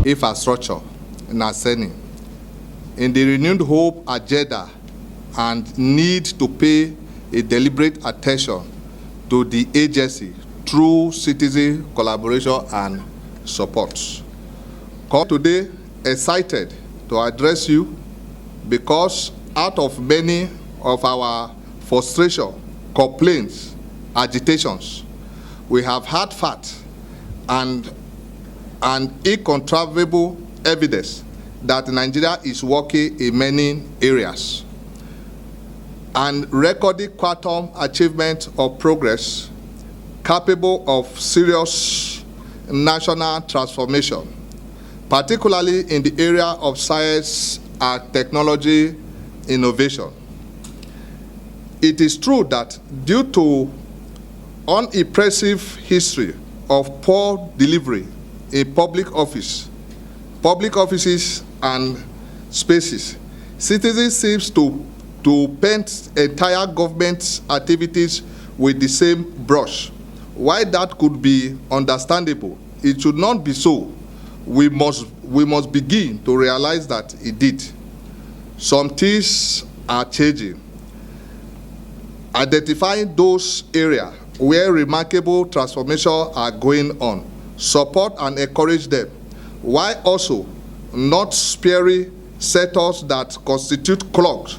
infrastructure, NASENI, in the renewed hope agenda and need to pay a deliberate attention to the agency through citizen collaboration and support. Come today excited to address you because out of many of our frustration, complaints, agitations, we have had fact and incontrovertible evidence that Nigeria is working in many areas and recording quantum achievement of progress capable of serious national transformation, particularly in the area of science and technology innovation. It is true that due to unimpressive history of poor delivery in public offices and spaces, citizens seem to paint entire government activities with the same brush. While that could be understandable, it should not be so. We must begin to realize that it did. Some things are changing. Identifying those areas where remarkable transformations are going on, support and encourage them, while also not sparing sectors that constitute clogs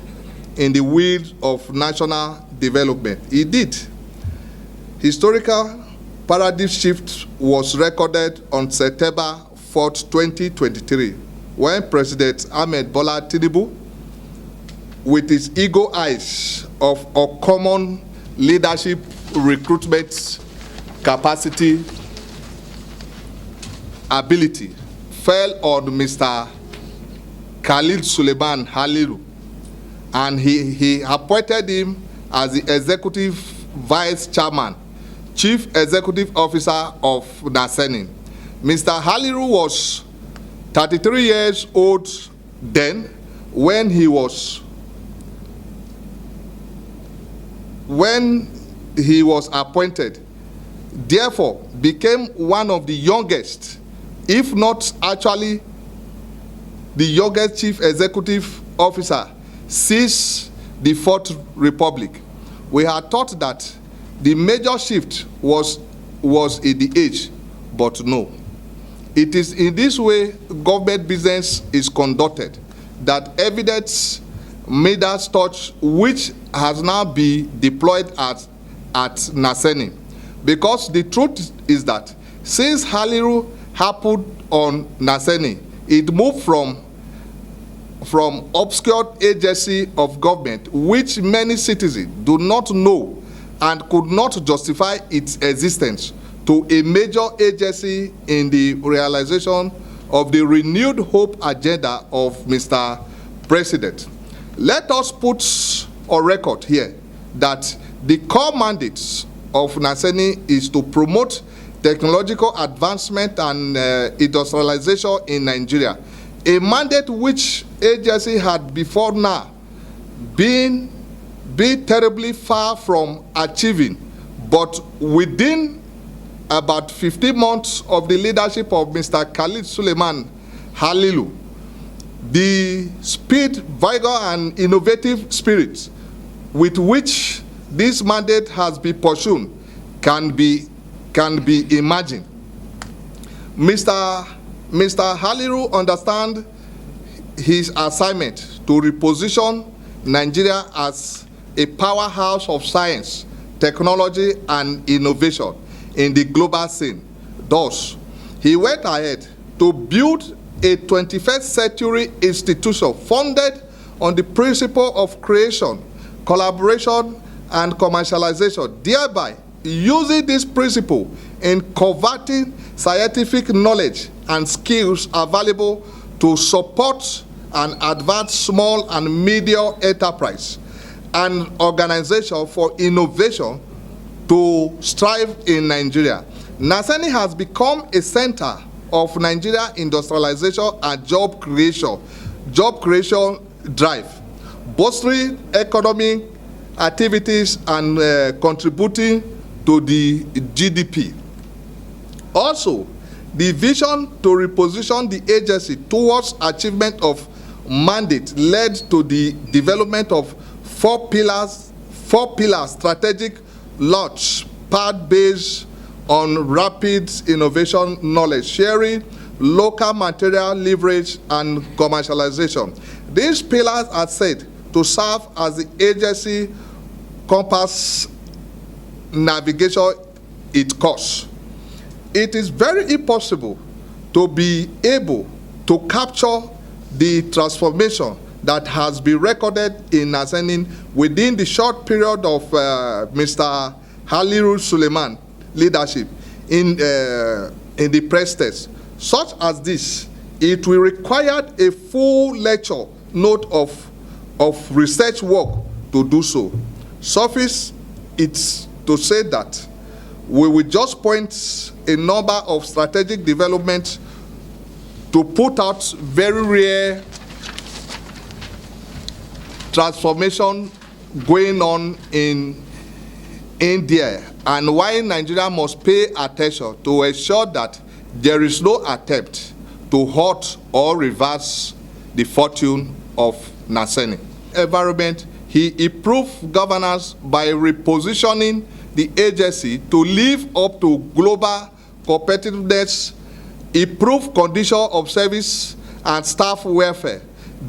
in the wheels of national development. It did. Historical paradigm shift was recorded on September 4th, 2023, when President Ahmed Bola Tinubu, with his eagle eyes of uncommon leadership, recruitment, capacity, ability, fell on Mr. Khalid Suleiman Haliru, and he appointed him as the Executive Vice Chairman, Chief Executive Officer of NASENI. Mr. Haliru was 33 years old then when he was appointed, therefore became one of the youngest, if not actually the youngest chief executive officer since the Fourth Republic. We had thought that the major shift was in the age, but no. It is in this way government business is conducted, that evidence made us touch, which has now been deployed at NASENI. Because the truth is that since Haliru happened on NASENI, it moved from obscure agency of government, which many citizens do not know and could not justify its existence, to a major agency in the realization of the renewed hope agenda of Mr. President. Let us put on record here that the core mandates of NASENI is to promote technological advancement and industrialization in Nigeria, a mandate which agency had before now been terribly far from achieving, but within about 15 months of the leadership of Mr. Khalid Suleiman Halilu, the speed, vigor, and innovative spirit with which this mandate has been pursued can be imagined. Mr. Haliru understands his assignment to reposition Nigeria as a powerhouse of science, technology, and innovation in the global scene. Thus, he went ahead to build a 21st century institution funded on the principle of creation, collaboration, and commercialization, thereby using this principle in converting scientific knowledge and skills available to support and advance small and medium enterprise and organization for innovation to strive in Nigeria. NASENI has become a center of Nigeria industrialization and job creation drive, bolstering economic activities and contributing to the GDP. Also, The vision to reposition the agency towards achievement of mandate led to the development of four pillars strategic launch pad based on rapid innovation, knowledge sharing, local material leverage, and commercialization. These pillars are said to serve as the agency compass navigation its course. It is very impossible to be able to capture the transformation that has been recorded in NASENI within the short period of Mr. Haliru Suleiman leadership in the press test. Such as this, it will require a full lecture note of research work to do so. Suffice it to say that we will just point a number of strategic developments to put out very rare transformation going on in India, and why Nigeria must pay attention to ensure that there is no attempt to halt or reverse the fortune of NASENI. Environment, he improved governance by repositioning the agency to live up to global competitiveness, improve condition of service and staff welfare,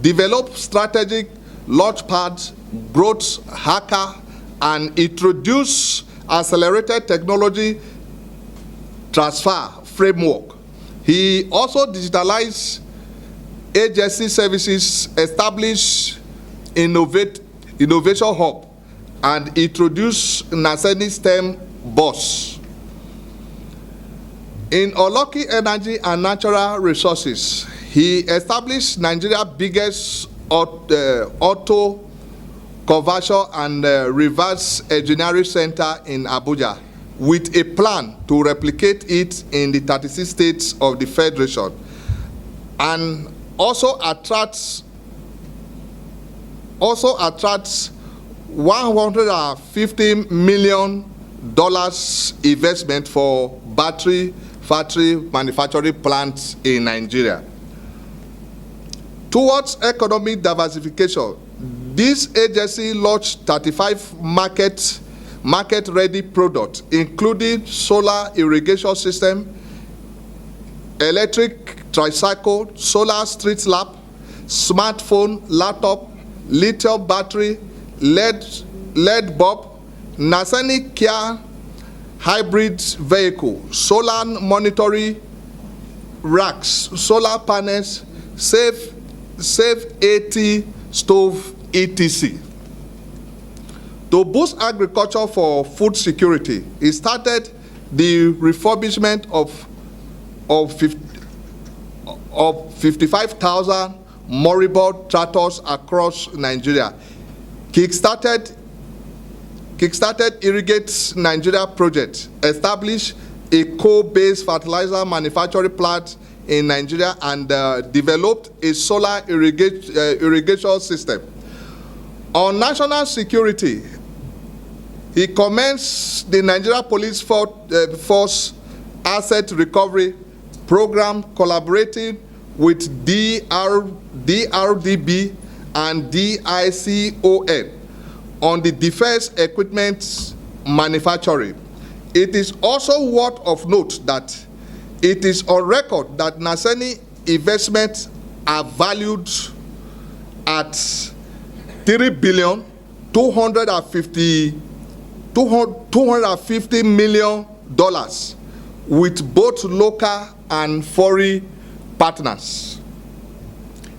develop strategic launchpad, growth hacker, and introduce accelerated technology transfer framework. He also digitalized agency services, established innovation hub, and introduced NASENI STEM bus. In Oloki Energy and Natural Resources, he established Nigeria's biggest auto conversion and reverse engineering center in Abuja, with a plan to replicate it in the 36 states of the Federation, and also attracts $150 million investment for battery factory manufacturing plants in Nigeria. Towards economic diversification, this agency launched 35 market-ready products, including solar irrigation system, electric tricycle, solar street lamp, smartphone, laptop, lithium battery, LED bulb, NASENI Kia hybrid vehicle, solar monitoring racks, solar panels, safe 80 stove, etc. To boost agriculture for food security, he started the refurbishment of 55,000 moribund tractors across Nigeria, kickstarted Irrigate Nigeria project, established a coal-based fertilizer manufacturing plant in Nigeria, and developed a solar irrigation system. On national security, he commenced the Nigeria Police Force Asset Recovery Program, collaborating with DRDB and DICON on the defense equipment manufacturing. It is also worth of note that it is on record that NASENI investments are valued at $250 million with both local and foreign partners.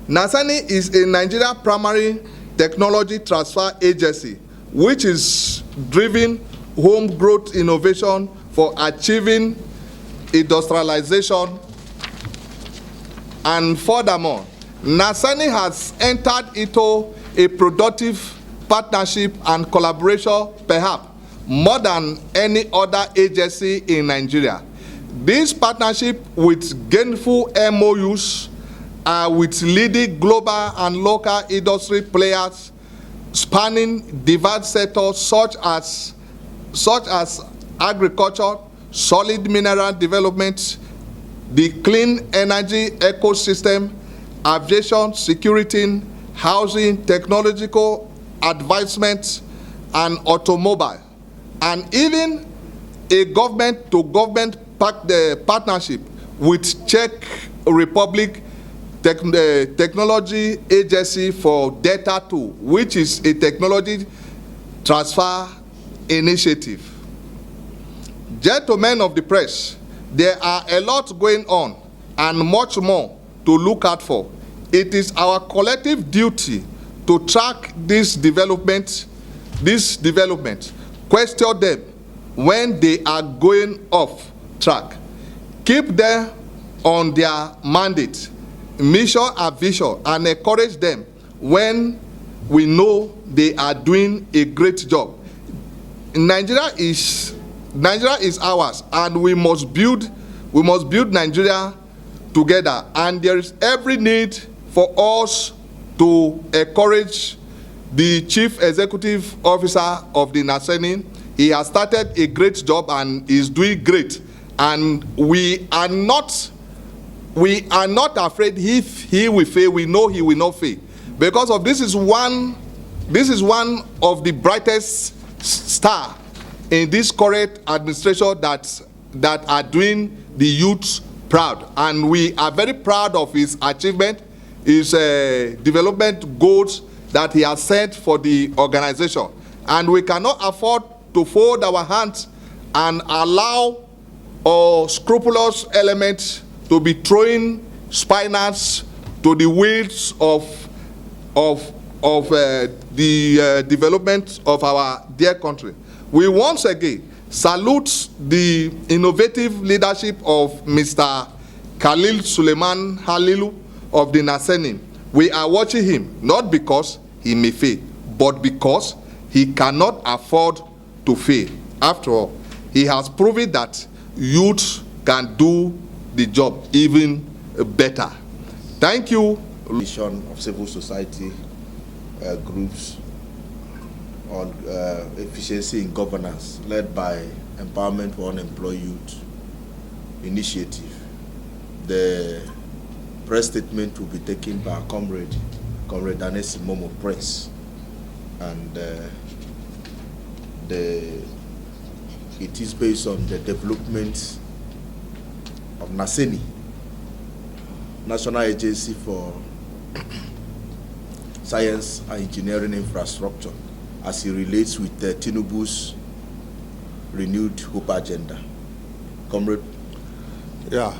NASENI is a Nigeria primary technology transfer agency which is driving home growth innovation for achieving industrialization. And furthermore, NASENI has entered into a productive partnership and collaboration, perhaps more than any other agency in Nigeria. This partnership with gainful MOUs are with leading global and local industry players spanning diverse sectors such as agriculture, solid mineral development, the clean energy ecosystem, aviation, security, housing, technological advancement, and automobile, and even a government-to-government partnership with Czech Republic Technology Agency for Data 2, which is a technology transfer initiative. Gentlemen of the press, there are a lot going on and much more to look out for. It is our collective duty to track this development, question them when they are going off track, keep them on their mandate, mission and vision, and encourage them when we know they are doing a great job. Nigeria is ours, and we must build Nigeria together, and there is every need for us to encourage the Chief Executive Officer of the NASENI. He has started a great job and is doing great, and we are not afraid if he will fail. We know he will not fail, because of this is one of the brightest star in this current administration that are doing the youth proud, and we are very proud of his achievement, his development goals that he has set for the organization, and we cannot afford to fold our hands and allow scrupulous elements to be throwing spinals to the wheels of the development of our dear country. We once again salute the innovative leadership of Mr. Khalil Suleiman Halilu of the NASENI. We are watching him not because he may fail, but because he cannot afford to fail. After all, he has proven that youth can do the job even better. Thank you. Mission of civil society groups on efficiency in governance, led by Empowerment for Unemployed Youth initiative. The press statement will be taken by our comrade Danesi Momo Press, and it is based on the development of NASENI, National Agency for Science and Engineering Infrastructure, as it relates with Tinubu's renewed hope agenda. Comrade? Yeah.